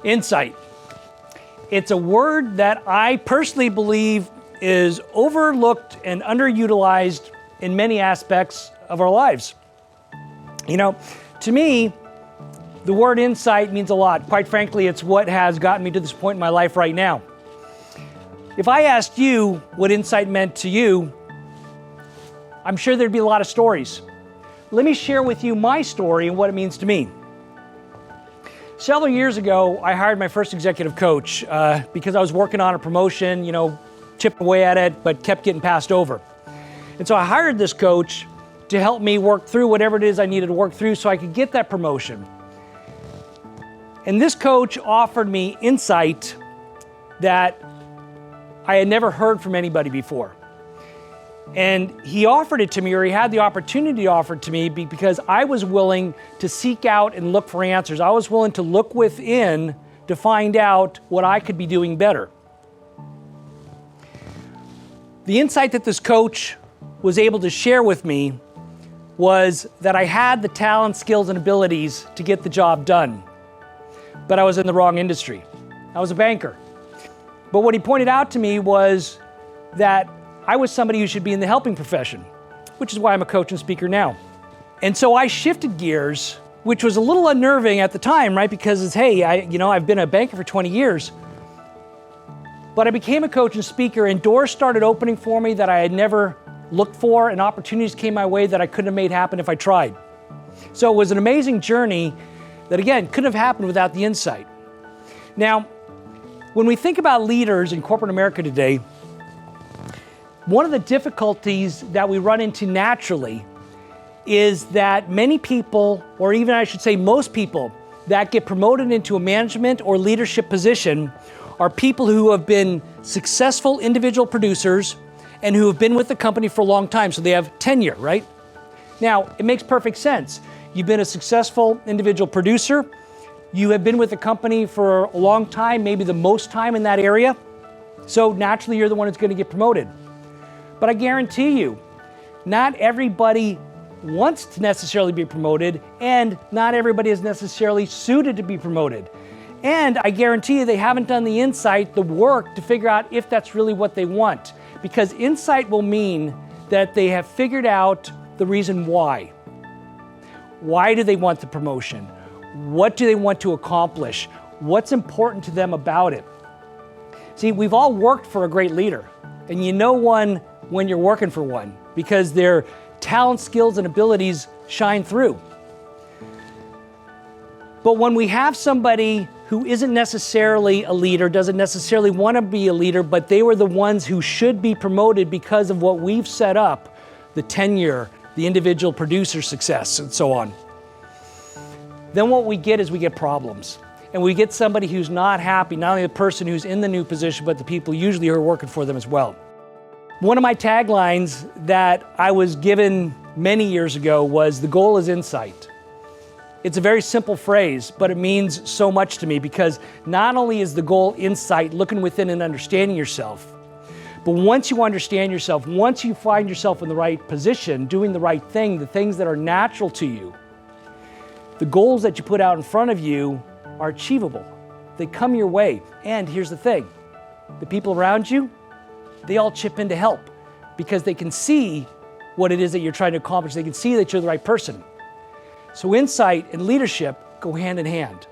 Insight. It's a word that I personally believe is overlooked and underutilized in many aspects of our lives. You know, to me, the word insight means a lot. Quite frankly, it's what has gotten me to this point in my life right now. If I asked you what insight meant to you, I'm sure there'd be a lot of stories. Let me share with you my story and what it means to me. Several years ago, I hired my first executive coach because I was working on a promotion, chipped away at it, but kept getting passed over. And so I hired this coach to help me work through whatever it is I needed to work through so I could get that promotion. And this coach offered me insight that I had never heard from anybody before. And he offered it to me, or he had the opportunity to offer it to me because I was willing to seek out and look for answers. I was willing to look within to find out what I could be doing better. The insight that this coach was able to share with me was that I had the talent, skills, and abilities to get the job done, but I was in the wrong industry. I was a banker. But what he pointed out to me was that I was somebody who should be in the helping profession, which is why I'm a coach and speaker now. And so I shifted gears, which was a little unnerving at the time, right? Because it's, hey, I've been a banker for 20 years. But I became a coach and speaker, and doors started opening for me that I had never looked for, and opportunities came my way that I couldn't have made happen if I tried. So it was an amazing journey that, again, couldn't have happened without the insight. Now, when we think about leaders in corporate America today, one of the difficulties that we run into naturally is that many people, or even I should say most people, that get promoted into a management or leadership position are people who have been successful individual producers and who have been with the company for a long time, so they have tenure, right? Now, it makes perfect sense. You've been a successful individual producer, you have been with the company for a long time, maybe the most time in that area, so naturally you're the one who's going to get promoted. But I guarantee you, not everybody wants to necessarily be promoted, and not everybody is necessarily suited to be promoted. And I guarantee you they haven't done the insight, the work to figure out if that's really what they want. Because insight will mean that they have figured out the reason why. Why do they want the promotion? What do they want to accomplish? What's important to them about it? See, we've all worked for a great leader, and you know one when you're working for one because their talent, skills, and abilities shine through. But when we have somebody who isn't necessarily a leader, doesn't necessarily want to be a leader, but they were the ones who should be promoted because of what we've set up, the tenure, the individual producer success, and so on, then what we get is we get problems. And we get somebody who's not happy, not only the person who's in the new position, but the people usually who are working for them as well. One of my taglines that I was given many years ago was, "The goal is insight." It's a very simple phrase, but it means so much to me because not only is the goal insight, looking within and understanding yourself, but once you understand yourself, once you find yourself in the right position, doing the right thing, the things that are natural to you, the goals that you put out in front of you are achievable. They come your way. And here's the thing, the people around you, they all chip in to help because they can see what it is that you're trying to accomplish. They can see that you're the right person. So insight and leadership go hand in hand.